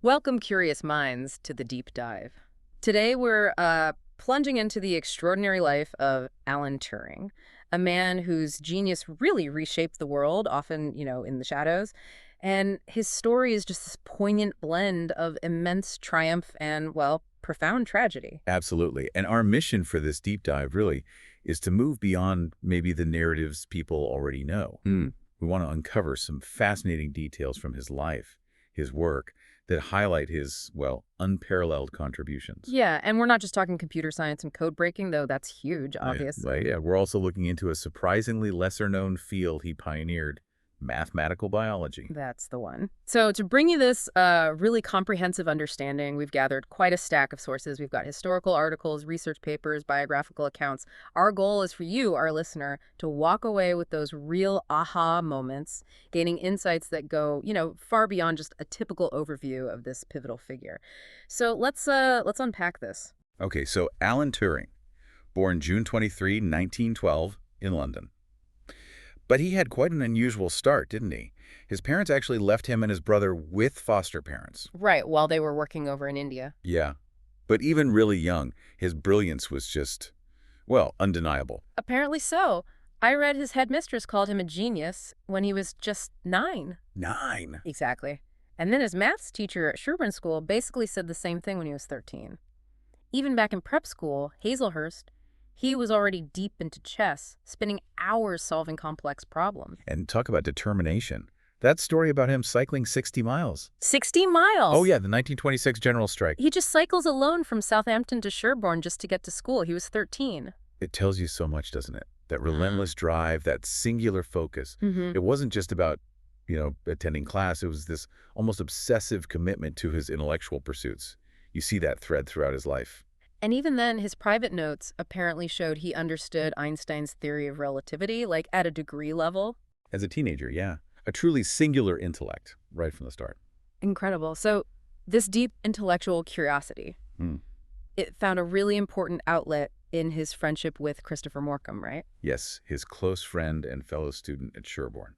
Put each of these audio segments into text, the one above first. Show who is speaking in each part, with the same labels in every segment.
Speaker 1: Welcome, curious minds, to the deep dive. Today we're plunging into the extraordinary life of Alan Turing, a man whose genius really reshaped the world, often, in the shadows. And his story is just this poignant blend of immense triumph and, well, profound tragedy.
Speaker 2: Absolutely. And our mission for this deep dive really is to move beyond maybe the narratives people already know. We want to uncover some fascinating details from his life, his work, that highlight his, well, unparalleled contributions.
Speaker 1: Yeah, and we're not just talking computer science and code breaking, though that's huge, obviously.
Speaker 2: Yeah, we're also looking into a surprisingly lesser-known field he pioneered, mathematical biology.
Speaker 1: That's the one. So to bring you this really comprehensive understanding, we've gathered quite a stack of sources. We've got historical articles, research papers, biographical accounts. Our goal is for you, our listener, to walk away with those real aha moments, gaining insights that go, far beyond just a typical overview of this pivotal figure. So let's unpack this.
Speaker 2: Okay, so Alan Turing, born June 23, 1912, in London. But he had quite an unusual start, didn't he? His parents actually left him and his brother with foster parents.
Speaker 1: Right, while they were working over in India.
Speaker 2: Yeah. But even really young, his brilliance was just, well, undeniable.
Speaker 1: Apparently so. I read his headmistress called him a genius when he was just 9.
Speaker 2: 9?
Speaker 1: Exactly. And then his maths teacher at Sherborne School basically said the same thing when he was 13. Even back in prep school, Hazelhurst, he was already deep into chess, spending hours solving complex problems.
Speaker 2: And talk about determination. That story about him cycling 60 miles.
Speaker 1: 60 miles?
Speaker 2: Oh, yeah, the 1926 general strike.
Speaker 1: He just cycles alone from Southampton to Sherborne just to get to school. He was 13.
Speaker 2: It tells you so much, doesn't it? That relentless drive, that singular focus. It wasn't just about, attending class. It was this almost obsessive commitment to his intellectual pursuits. You see that thread throughout his life.
Speaker 1: And even then, his private notes apparently showed he understood Einstein's theory of relativity, like at a degree level.
Speaker 2: As a teenager, yeah. A truly singular intellect, right from the start.
Speaker 1: Incredible. So this deep intellectual curiosity, it found a really important outlet in his friendship with Christopher Morcom, right?
Speaker 2: Yes, his close friend and fellow student at Sherborne.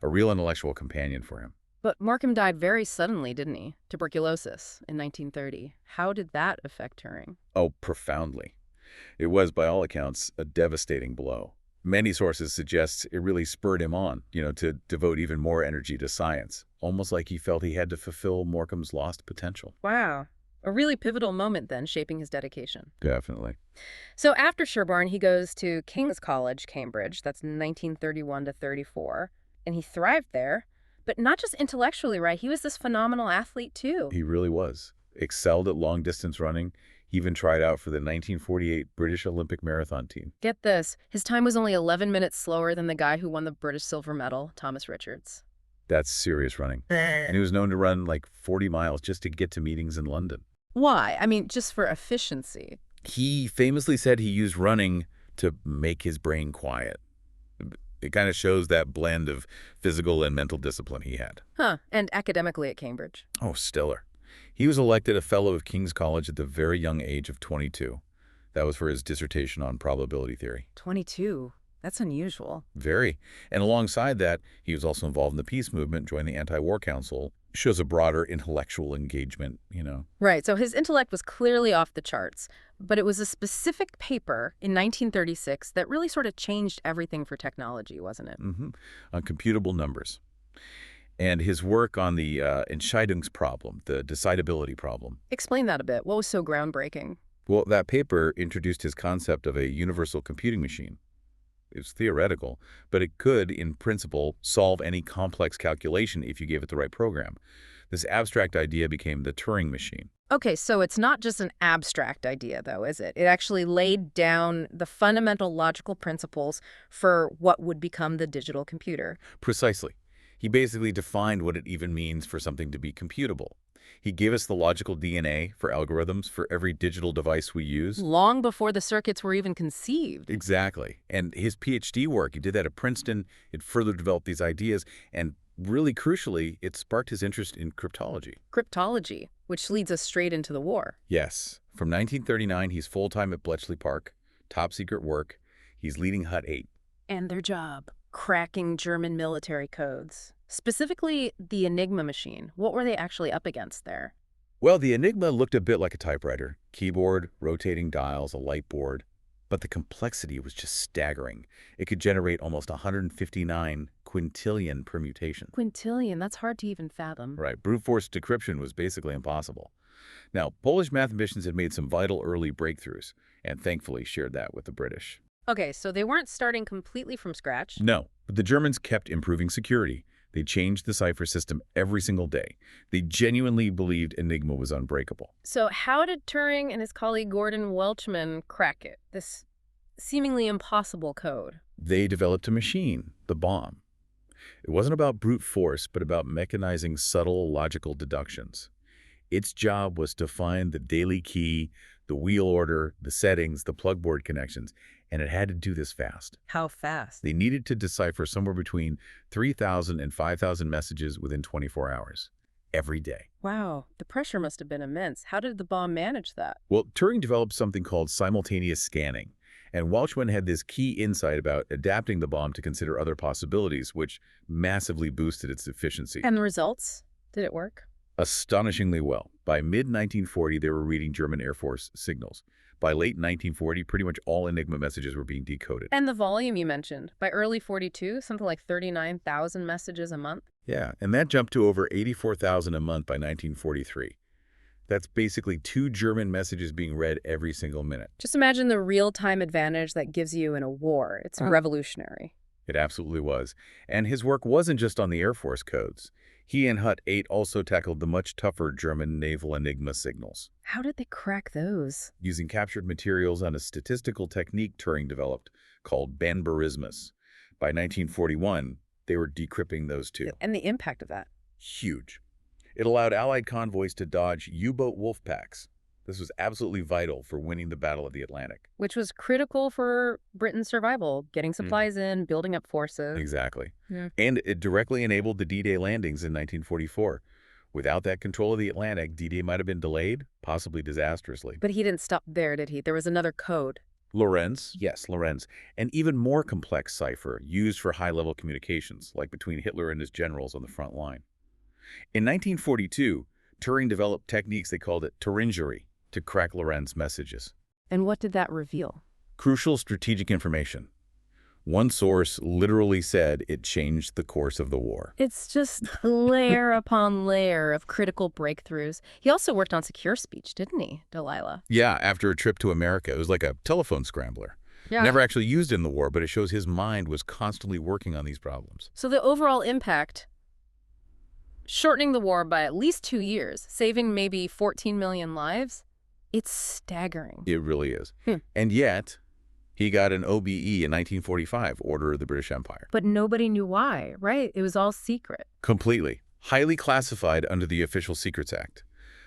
Speaker 2: A real intellectual companion for him.
Speaker 1: But Morcom died very suddenly, didn't he? Tuberculosis in 1930. How did that affect Turing?
Speaker 2: Oh, profoundly. It was, by all accounts, a devastating blow. Many sources suggest it really spurred him on, to devote even more energy to science, almost like he felt he had to fulfill Morcom's lost potential.
Speaker 1: Wow. A really pivotal moment then, shaping his dedication.
Speaker 2: Definitely.
Speaker 1: So after Sherborne, he goes to King's College, Cambridge. That's 1931 to 34. And he thrived there. But not just intellectually, right? He was this phenomenal athlete, too.
Speaker 2: He really was. Excelled at long-distance running. He even tried out for the 1948 British Olympic marathon team.
Speaker 1: Get this. His time was only 11 minutes slower than the guy who won the British silver medal, Thomas Richards.
Speaker 2: That's serious running. And he was known to run like 40 miles just to get to meetings in London.
Speaker 1: Why? I mean, just for efficiency.
Speaker 2: He famously said he used running to make his brain quiet. It kind of shows that blend of physical and mental discipline he had.
Speaker 1: Huh. And academically at Cambridge.
Speaker 2: Oh, stellar. He was elected a fellow of King's College at the very young age of 22. That was for his dissertation on probability theory.
Speaker 1: 22. That's unusual.
Speaker 2: Very. And alongside that, he was also involved in the peace movement, joined the anti-war council. Shows a broader intellectual engagement,
Speaker 1: Right. So his intellect was clearly off the charts. But it was a specific paper in 1936 that really sort of changed everything for technology, wasn't it?
Speaker 2: On computable numbers. And his work on the Entscheidungsproblem, the decidability problem.
Speaker 1: Explain that a bit. What was so groundbreaking?
Speaker 2: Well, that paper introduced his concept of a universal computing machine. It was theoretical, but it could, in principle, solve any complex calculation if you gave it the right program. This abstract idea became the Turing machine.
Speaker 1: Okay, so it's not just an abstract idea, though, is it? It actually laid down the fundamental logical principles for what would become the digital computer.
Speaker 2: Precisely. He basically defined what it even means for something to be computable. He gave us the logical DNA for algorithms for every digital device we use.
Speaker 1: Long before the circuits were even conceived.
Speaker 2: Exactly. And his PhD work, he did that at Princeton. It further developed these ideas. And really crucially, it sparked his interest in cryptology.
Speaker 1: Cryptology, which leads us straight into the war.
Speaker 2: Yes. From 1939, he's full-time at Bletchley Park. Top secret work. He's leading Hut 8.
Speaker 1: And their job, cracking German military codes. Specifically, the Enigma machine. What were they actually up against there?
Speaker 2: Well, the Enigma looked a bit like a typewriter. Keyboard, rotating dials, a light board. But the complexity was just staggering. It could generate almost 159 quintillion permutations.
Speaker 1: Quintillion, that's hard to even fathom.
Speaker 2: Right, brute force decryption was basically impossible. Now, Polish mathematicians had made some vital early breakthroughs, and thankfully shared that with the British.
Speaker 1: Okay, so they weren't starting completely from scratch.
Speaker 2: No, but the Germans kept improving security. They changed the cipher system every single day. They genuinely believed Enigma was unbreakable.
Speaker 1: So how did Turing and his colleague Gordon Welchman crack it, this seemingly impossible code?
Speaker 2: They developed a machine, the Bombe. It wasn't about brute force, but about mechanizing subtle logical deductions. Its job was to find the daily key, the wheel order, the settings, the plugboard connections, and it had to do this fast.
Speaker 1: How fast?
Speaker 2: They needed to decipher somewhere between 3,000 and 5,000 messages within 24 hours, every day.
Speaker 1: Wow, the pressure must have been immense. How did the bomb manage that?
Speaker 2: Well, Turing developed something called simultaneous scanning, and Welchman had this key insight about adapting the bomb to consider other possibilities, which massively boosted its efficiency.
Speaker 1: And the results? Did it work?
Speaker 2: Astonishingly well. By mid-1940, they were reading German Air Force signals. By late 1940, pretty much all Enigma messages were being decoded.
Speaker 1: And the volume you mentioned, by early 42, something like 39,000 messages a month?
Speaker 2: Yeah, and that jumped to over 84,000 a month by 1943. That's basically 2 German messages being read every single minute.
Speaker 1: Just imagine the real-time advantage that gives you in a war. It's revolutionary.
Speaker 2: It absolutely was. And his work wasn't just on the Air Force codes. He and Hut 8 also tackled the much tougher German naval Enigma signals.
Speaker 1: How did they crack those?
Speaker 2: Using captured materials on a statistical technique Turing developed called banbarismus. By 1941, they were decrypting those too.
Speaker 1: And the impact of that?
Speaker 2: Huge. It allowed Allied convoys to dodge U-boat wolf packs. This was absolutely vital for winning the Battle of the Atlantic.
Speaker 1: Which was critical for Britain's survival, getting supplies in, building up forces.
Speaker 2: Exactly.
Speaker 1: Yeah.
Speaker 2: And it directly enabled the D-Day landings in 1944. Without that control of the Atlantic, D-Day might have been delayed, possibly disastrously.
Speaker 1: But he didn't stop there, did he? There was another code.
Speaker 2: Lorenz, yes, Lorenz, an even more complex cipher used for high-level communications, like between Hitler and his generals on the front line. In 1942, Turing developed techniques they called it Turingery to crack Lorenz messages.
Speaker 1: And what did that reveal?
Speaker 2: Crucial strategic information. One source literally said it changed the course of the war.
Speaker 1: It's just layer upon layer of critical breakthroughs. He also worked on secure speech, didn't he, Delilah?
Speaker 2: Yeah, after a trip to America, it was like a telephone scrambler.
Speaker 1: Yeah.
Speaker 2: Never actually used in the war, but it shows his mind was constantly working on these problems.
Speaker 1: So the overall impact, shortening the war by at least 2 years, saving maybe 14 million lives, it's staggering.
Speaker 2: It really is. And yet, he got an OBE in 1945, Order of the British Empire.
Speaker 1: But nobody knew why, right? It was all secret.
Speaker 2: Completely. Highly classified under the Official Secrets Act.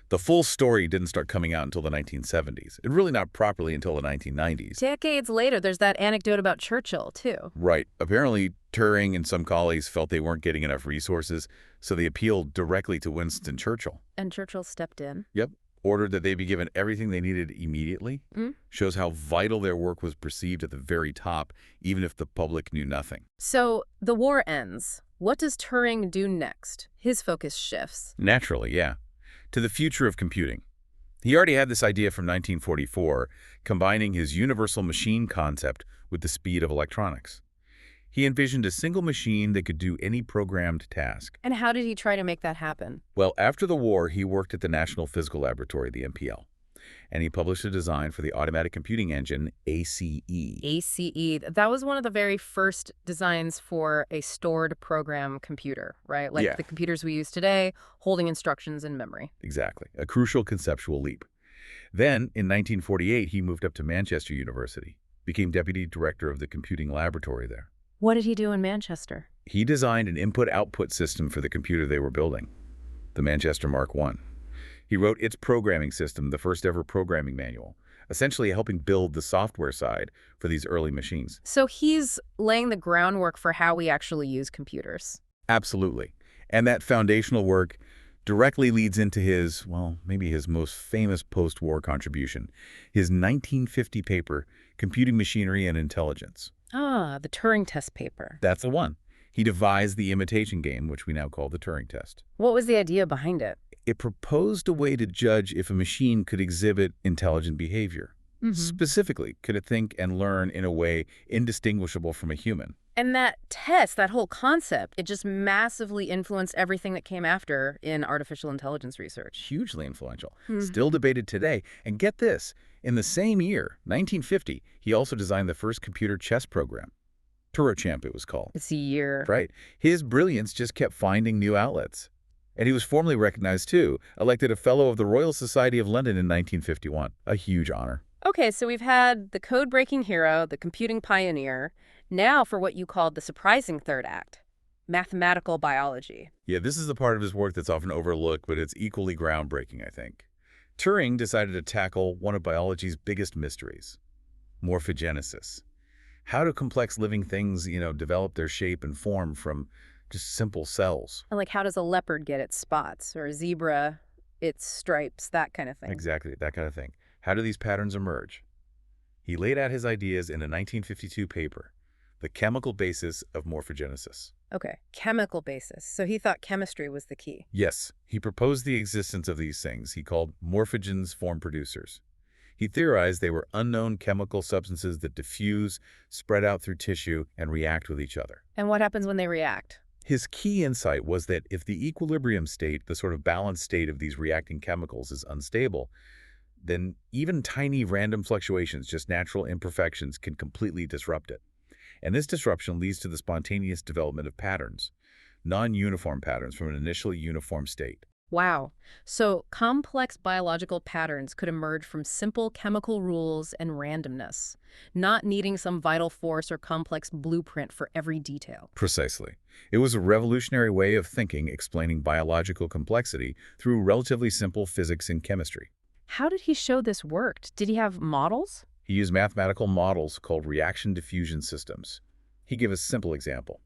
Speaker 2: The full story didn't start coming out until the 1970s. It really not properly until the 1990s.
Speaker 1: Decades later, there's that anecdote about Churchill, too.
Speaker 2: Right. Apparently, Turing and some colleagues felt they weren't getting enough resources, so they appealed directly to Winston Churchill.
Speaker 1: And Churchill stepped in.
Speaker 2: Yep. Ordered that they be given everything they needed immediately. Shows how vital their work was perceived at the very top, even if the public knew nothing.
Speaker 1: So the war ends. What does Turing do next? His focus shifts.
Speaker 2: Naturally, yeah. To the future of computing. He already had this idea from 1944, combining his universal machine concept with the speed of electronics. He envisioned a single machine that could do any programmed task.
Speaker 1: And how did he try to make that happen?
Speaker 2: Well, after the war, he worked at the National Physical Laboratory, the NPL, and he published a design for the automatic computing engine, ACE.
Speaker 1: ACE. That was one of the very first designs for a stored program computer, right? Like the computers we use today, holding instructions in memory.
Speaker 2: Exactly. A crucial conceptual leap. Then, in 1948, he moved up to Manchester University, became deputy director of the computing laboratory there.
Speaker 1: What did he do in Manchester?
Speaker 2: He designed an input-output system for the computer they were building, the Manchester Mark I. He wrote its programming system, the first ever programming manual, essentially helping build the software side for these early machines.
Speaker 1: So he's laying the groundwork for how we actually use computers.
Speaker 2: Absolutely. And that foundational work directly leads into his, well, maybe his most famous post-war contribution, his 1950 paper, Computing Machinery and Intelligence.
Speaker 1: Ah, the Turing Test paper.
Speaker 2: That's the one. He devised the imitation game, which we now call the Turing Test.
Speaker 1: What was the idea behind it?
Speaker 2: It proposed a way to judge if a machine could exhibit intelligent behavior. Specifically, could it think and learn in a way indistinguishable from a human?
Speaker 1: And that test, that whole concept, it just massively influenced everything that came after in artificial intelligence research.
Speaker 2: Hugely influential. Still debated today. And get this, in the same year, 1950, he also designed the first computer chess program. Turochamp, it was called.
Speaker 1: It's a year.
Speaker 2: Right. His brilliance just kept finding new outlets. And he was formally recognized, too, elected a Fellow of the Royal Society of London in 1951. A huge honor.
Speaker 1: Okay, so we've had the code-breaking hero, the computing pioneer. Now for what you called the surprising third act, mathematical biology.
Speaker 2: Yeah, this is the part of his work that's often overlooked, but it's equally groundbreaking, I think. Turing decided to tackle one of biology's biggest mysteries, morphogenesis. How do complex living things, develop their shape and form from just simple cells?
Speaker 1: And like, how does a leopard get its spots, or a zebra its stripes, that kind of thing?
Speaker 2: Exactly, that kind of thing. How do these patterns emerge? He laid out his ideas in a 1952 paper, The Chemical Basis of Morphogenesis.
Speaker 1: Okay, chemical basis. So he thought chemistry was the key.
Speaker 2: Yes, he proposed the existence of these things he called morphogens form producers. He theorized they were unknown chemical substances that diffuse, spread out through tissue, and react with each other.
Speaker 1: And what happens when they react?
Speaker 2: His key insight was that if the equilibrium state, the sort of balanced state of these reacting chemicals, is unstable, then even tiny random fluctuations, just natural imperfections, can completely disrupt it. And this disruption leads to the spontaneous development of patterns, non-uniform patterns from an initially uniform state.
Speaker 1: Wow. So complex biological patterns could emerge from simple chemical rules and randomness, not needing some vital force or complex blueprint for every detail.
Speaker 2: Precisely. It was a revolutionary way of thinking, explaining biological complexity through relatively simple physics and chemistry.
Speaker 1: How did he show this worked? Did he have models?
Speaker 2: He used mathematical models called reaction diffusion systems. He gave a simple example.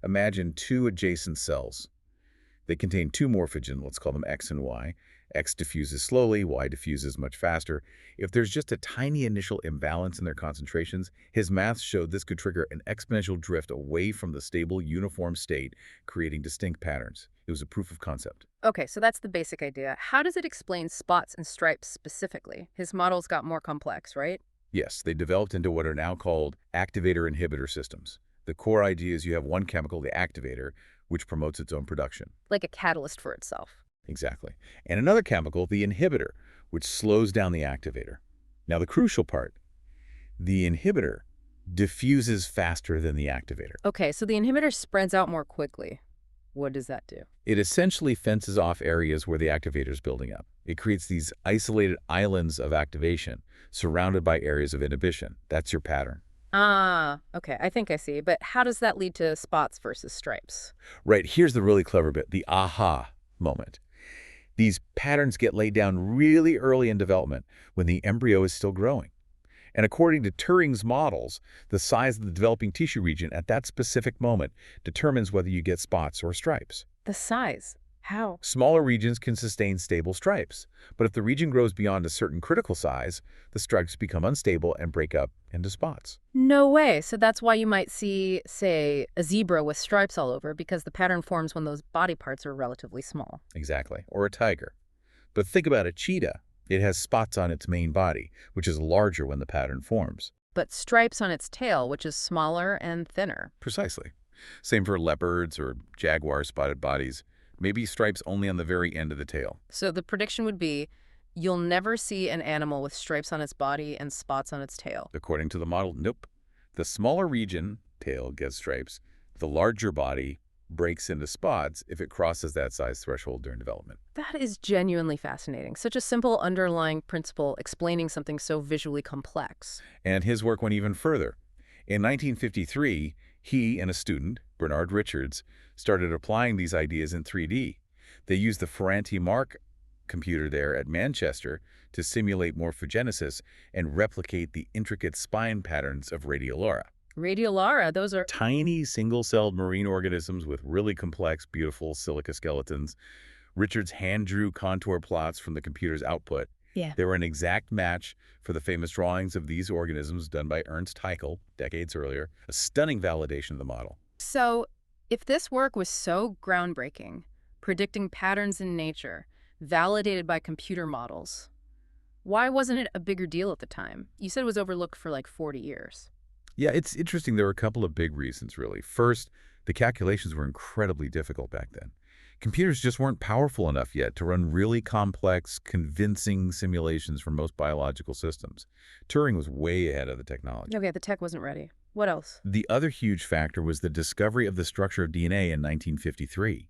Speaker 2: Imagine two adjacent cells. They contain two morphogens, let's call them X and Y. X diffuses slowly, Y diffuses much faster. If there's just a tiny initial imbalance in their concentrations, his math showed this could trigger an exponential drift away from the stable, uniform state, creating distinct patterns. It was a proof of concept.
Speaker 1: Okay, so that's the basic idea. How does it explain spots and stripes specifically? His models got more complex, right?
Speaker 2: Yes, they developed into what are now called activator-inhibitor systems. The core idea is you have one chemical, the activator, which promotes its own production.
Speaker 1: Like a catalyst for itself.
Speaker 2: Exactly. And another chemical, the inhibitor, which slows down the activator. Now the crucial part, the inhibitor diffuses faster than the activator.
Speaker 1: Okay, so the inhibitor spreads out more quickly. What does that do?
Speaker 2: It essentially fences off areas where the activator is building up. It creates these isolated islands of activation surrounded by areas of inhibition. That's your pattern.
Speaker 1: Ah, okay, I think I see. But how does that lead to spots versus stripes?
Speaker 2: Right, here's the really clever bit, the aha moment. These patterns get laid down really early in development when the embryo is still growing. And according to Turing's models, the size of the developing tissue region at that specific moment determines whether you get spots or stripes.
Speaker 1: The size? How?
Speaker 2: Smaller regions can sustain stable stripes, but if the region grows beyond a certain critical size, the stripes become unstable and break up into spots.
Speaker 1: No way. So that's why you might see, say, a zebra with stripes all over, because the pattern forms when those body parts are relatively small.
Speaker 2: Exactly. Or a tiger. But think about a cheetah. It has spots on its main body, which is larger when the pattern forms.
Speaker 1: But stripes on its tail, which is smaller and thinner.
Speaker 2: Precisely. Same for leopards or jaguar spotted bodies. Maybe stripes only on the very end of the tail.
Speaker 1: So the prediction would be, you'll never see an animal with stripes on its body and spots on its tail.
Speaker 2: According to the model, nope. The smaller region, tail, gets stripes. The larger body breaks into spots if it crosses that size threshold during development.
Speaker 1: That is genuinely fascinating. Such a simple underlying principle explaining something so visually complex.
Speaker 2: And his work went even further. In 1953, he and a student, Bernard Richards, started applying these ideas in 3D. They used the Ferranti-Mark computer there at Manchester to simulate morphogenesis and replicate the intricate spine patterns of Radiolaria.
Speaker 1: Radiolaria, those are
Speaker 2: Tiny single-celled marine organisms with really complex, beautiful silica skeletons. Richards hand-drew contour plots from the computer's output.
Speaker 1: Yeah.
Speaker 2: They were an exact match for the famous drawings of these organisms done by Ernst Haeckel decades earlier, a stunning validation of the model.
Speaker 1: So If this work was so groundbreaking, predicting patterns in nature, validated by computer models, why wasn't it a bigger deal at the time? You said it was overlooked for like 40 years.
Speaker 2: Yeah, it's interesting. There were a couple of big reasons, really. First, the calculations were incredibly difficult back then. Computers just weren't powerful enough yet to run really complex, convincing simulations for most biological systems. Turing was way ahead of the technology.
Speaker 1: Okay, the tech wasn't ready. What else?
Speaker 2: The other huge factor was the discovery of the structure of DNA in 1953.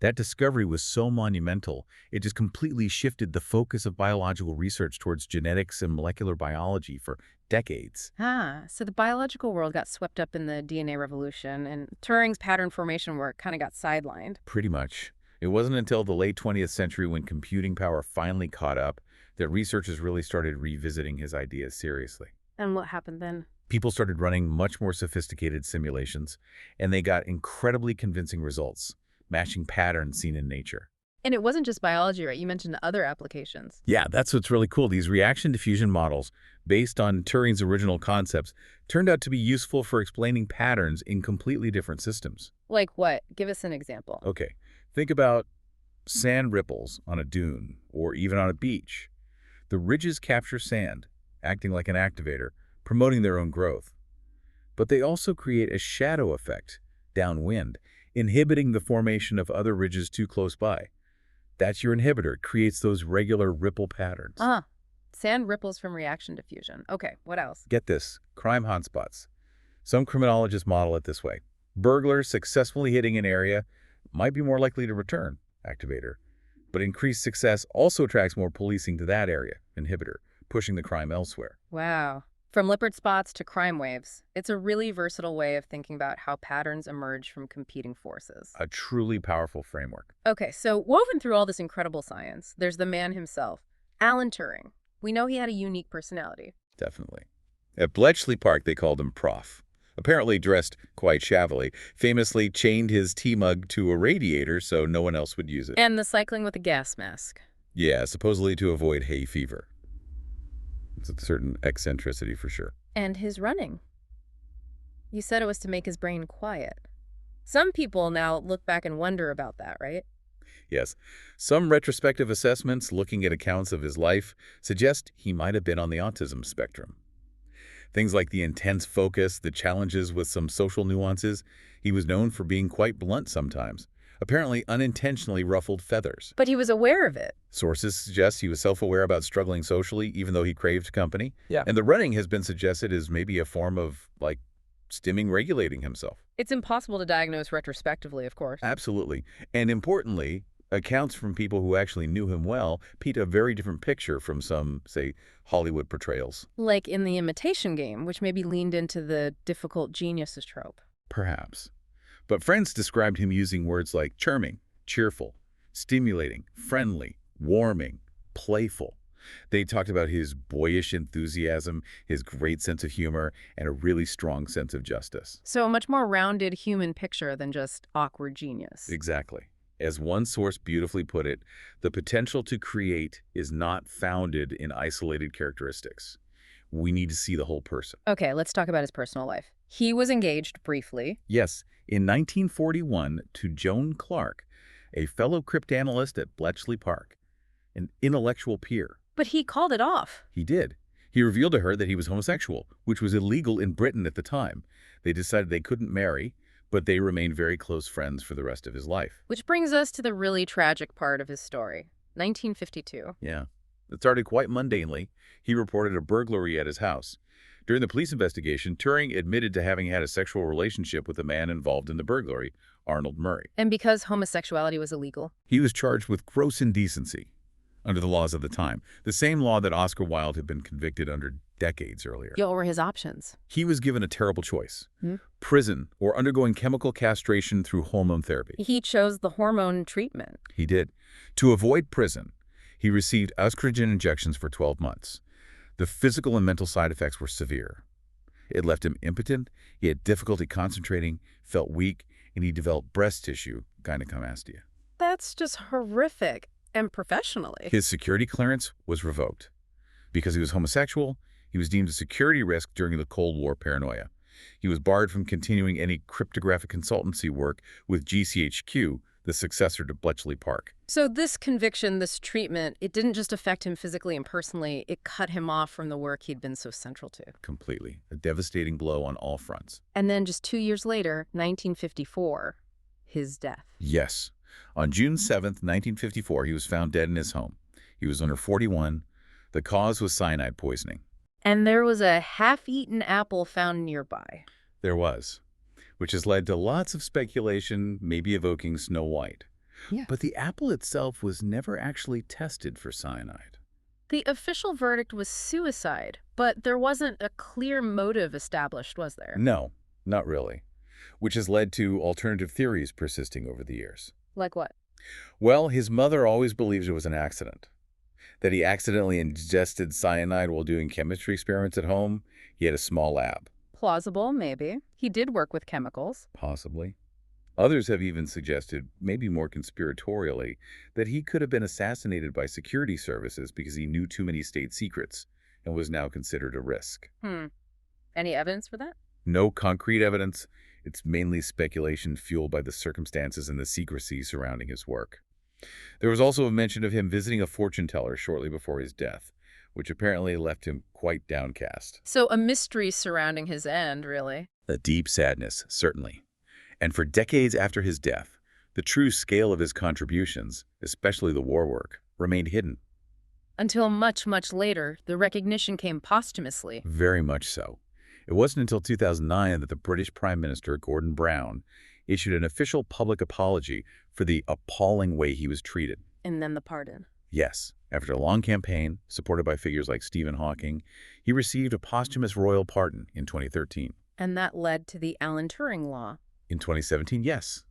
Speaker 2: That discovery was so monumental, it just completely shifted the focus of biological research towards genetics and molecular biology for decades.
Speaker 1: Ah, so the biological world got swept up in the DNA revolution, and Turing's pattern formation work kind of got sidelined.
Speaker 2: Pretty much. It wasn't until the late 20th century when computing power finally caught up that researchers really started revisiting his ideas seriously.
Speaker 1: And what happened then?
Speaker 2: People started running much more sophisticated simulations, and they got incredibly convincing results, matching patterns seen in nature.
Speaker 1: And it wasn't just biology, right? You mentioned other applications.
Speaker 2: Yeah, that's what's really cool. These reaction diffusion models, based on Turing's original concepts, turned out to be useful for explaining patterns in completely different systems.
Speaker 1: Like what? Give us an example.
Speaker 2: Okay, think about sand ripples on a dune or even on a beach. The ridges capture sand, acting like an activator, promoting their own growth. But they also create a shadow effect downwind, inhibiting the formation of other ridges too close by. That's your inhibitor. It creates those regular ripple patterns.
Speaker 1: Sand ripples from reaction diffusion. Okay, what else?
Speaker 2: Get this, crime hotspots. Some criminologists model it this way. Burglars successfully hitting an area might be more likely to return, activator. But increased success also attracts more policing to that area, inhibitor, pushing the crime elsewhere.
Speaker 1: Wow. From leopard spots to crime waves, it's a really versatile way of thinking about how patterns emerge from competing forces.
Speaker 2: A truly powerful framework.
Speaker 1: Okay, so woven through all this incredible science, there's the man himself, Alan Turing. We know he had a unique personality.
Speaker 2: Definitely. At Bletchley Park, they called him Prof. Apparently dressed quite shabbily, famously chained his tea mug to a radiator so no one else would use it.
Speaker 1: And the cycling with a gas mask.
Speaker 2: Yeah, supposedly to avoid hay fever. It's a certain eccentricity for sure.
Speaker 1: And his running. You said it was to make his brain quiet. Some people now look back and wonder about that, right?
Speaker 2: Yes. Some retrospective assessments looking at accounts of his life suggest he might have been on the autism spectrum. Things like the intense focus, the challenges with some social nuances. He was known for being quite blunt sometimes. Apparently unintentionally ruffled feathers.
Speaker 1: But he was aware of it.
Speaker 2: Sources suggest he was self-aware about struggling socially, even though he craved company.
Speaker 1: Yeah.
Speaker 2: And the running has been suggested as maybe a form of, like, stimming regulating himself.
Speaker 1: It's impossible to diagnose retrospectively, of course.
Speaker 2: Absolutely. And importantly, accounts from people who actually knew him well paint a very different picture from some, say, Hollywood portrayals.
Speaker 1: Like in the Imitation Game, which maybe leaned into the difficult geniuses trope.
Speaker 2: Perhaps. But friends described him using words like charming, cheerful, stimulating, friendly, warming, playful. They talked about his boyish enthusiasm, his great sense of humor, and a really strong sense of justice.
Speaker 1: So a much more rounded human picture than just awkward genius.
Speaker 2: Exactly. As one source beautifully put it, the potential to create is not founded in isolated characteristics. We need to see the whole person.
Speaker 1: Okay, let's talk about his personal life. He was engaged briefly.
Speaker 2: Yes, in 1941 to Joan Clark, a fellow cryptanalyst at Bletchley Park, an intellectual peer.
Speaker 1: But he called it off.
Speaker 2: He did. He revealed to her that he was homosexual, which was illegal in Britain at the time. They decided they couldn't marry, but they remained very close friends for the rest of his life.
Speaker 1: Which brings us to the really tragic part of his story. 1952.
Speaker 2: Yeah. It started quite mundanely. He reported a burglary at his house. During the police investigation, Turing admitted to having had a sexual relationship with the man involved in the burglary, Arnold Murray.
Speaker 1: And because homosexuality was illegal?
Speaker 2: He was charged with gross indecency under the laws of the time, the same law that Oscar Wilde had been convicted under decades earlier.
Speaker 1: What were his options?
Speaker 2: He was given a terrible choice. Prison or undergoing chemical castration through hormone therapy.
Speaker 1: He chose the hormone treatment.
Speaker 2: He did. To avoid prison, he received estrogen injections for 12 months. The physical and mental side effects were severe. It left him impotent, he had difficulty concentrating, felt weak, and he developed breast tissue gynecomastia.
Speaker 1: That's just horrific. And professionally.
Speaker 2: His security clearance was revoked. Because he was homosexual, he was deemed a security risk during the Cold War paranoia. He was barred from continuing any cryptographic consultancy work with GCHQ, the successor to Bletchley Park.
Speaker 1: So this conviction, this treatment, it didn't just affect him physically and personally, it cut him off from the work he'd been so central to.
Speaker 2: Completely. A devastating blow on all fronts.
Speaker 1: And then just 2 years later, 1954, his death.
Speaker 2: Yes. On June 7th, 1954, he was found dead in his home. He was under 41. The cause was cyanide poisoning.
Speaker 1: And there was a half-eaten apple found nearby.
Speaker 2: There was, which has led to lots of speculation, maybe evoking Snow White.
Speaker 1: Yeah.
Speaker 2: But the apple itself was never actually tested for cyanide.
Speaker 1: The official verdict was suicide, but there wasn't a clear motive established, was there?
Speaker 2: No, not really. Which has led to alternative theories persisting over the years.
Speaker 1: Like what?
Speaker 2: Well, his mother always believes it was an accident. That he accidentally ingested cyanide while doing chemistry experiments at home. He had a small lab.
Speaker 1: Plausible, maybe. He did work with chemicals.
Speaker 2: Possibly. Others have even suggested, maybe more conspiratorially, that he could have been assassinated by security services because he knew too many state secrets and was now considered a risk.
Speaker 1: Any evidence for that?
Speaker 2: No concrete evidence. It's mainly speculation fueled by the circumstances and the secrecy surrounding his work. There was also a mention of him visiting a fortune teller shortly before his death, which apparently left him quite downcast.
Speaker 1: So a mystery surrounding his end, really.
Speaker 2: A deep sadness, certainly. And for decades after his death, the true scale of his contributions, especially the war work, remained hidden.
Speaker 1: Until much, much later, the recognition came posthumously.
Speaker 2: Very much so. It wasn't until 2009 that the British Prime Minister, Gordon Brown, issued an official public apology for the appalling way he was treated.
Speaker 1: And then the pardon.
Speaker 2: Yes, after a long campaign, supported by figures like Stephen Hawking, he received a posthumous royal pardon in 2013.
Speaker 1: And that led to the Alan Turing Law.
Speaker 2: In 2017, yes.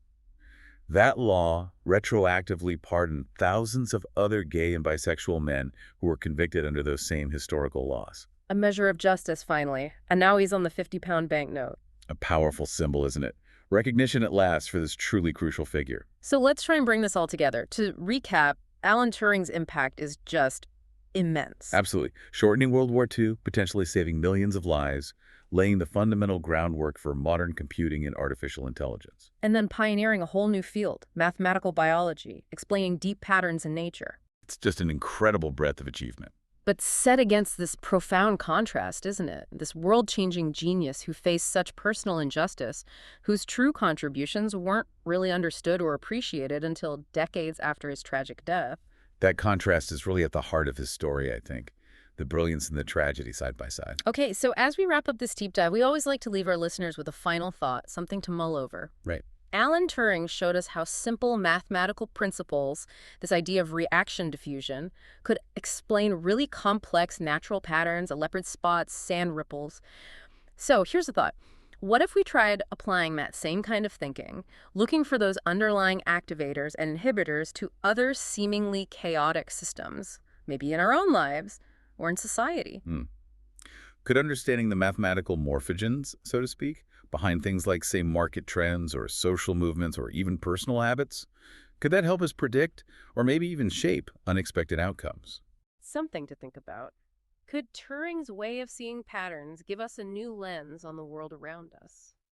Speaker 2: That law retroactively pardoned thousands of other gay and bisexual men who were convicted under those same historical laws.
Speaker 1: A measure of justice, finally. And now he's on the 50-pound banknote.
Speaker 2: A powerful symbol, isn't it? Recognition at last for this truly crucial figure.
Speaker 1: So let's try and bring this all together. To recap, Alan Turing's impact is just immense.
Speaker 2: Absolutely. Shortening World War II, potentially saving millions of lives, laying the fundamental groundwork for modern computing and artificial intelligence.
Speaker 1: And then pioneering a whole new field, mathematical biology, explaining deep patterns in nature.
Speaker 2: It's just an incredible breadth of achievement.
Speaker 1: But set against this profound contrast, isn't it? This world-changing genius who faced such personal injustice, whose true contributions weren't really understood or appreciated until decades after his tragic death.
Speaker 2: That contrast is really at the heart of his story, I think. The brilliance and the tragedy side by side.
Speaker 1: Okay, so as we wrap up this deep dive, we always like to leave our listeners with a final thought, something to mull over.
Speaker 2: Right.
Speaker 1: Alan Turing showed us how simple mathematical principles, this idea of reaction diffusion, could explain really complex natural patterns, leopard spots, sand ripples. So here's a thought. What if we tried applying that same kind of thinking, looking for those underlying activators and inhibitors to other seemingly chaotic systems, maybe in our own lives or in society?
Speaker 2: Could understanding the mathematical morphogens, so to speak, behind things like, say, market trends or social movements or even personal habits, could that help us predict or maybe even shape unexpected outcomes?
Speaker 1: Something to think about. Could Turing's way of seeing patterns give us a new lens on the world around us?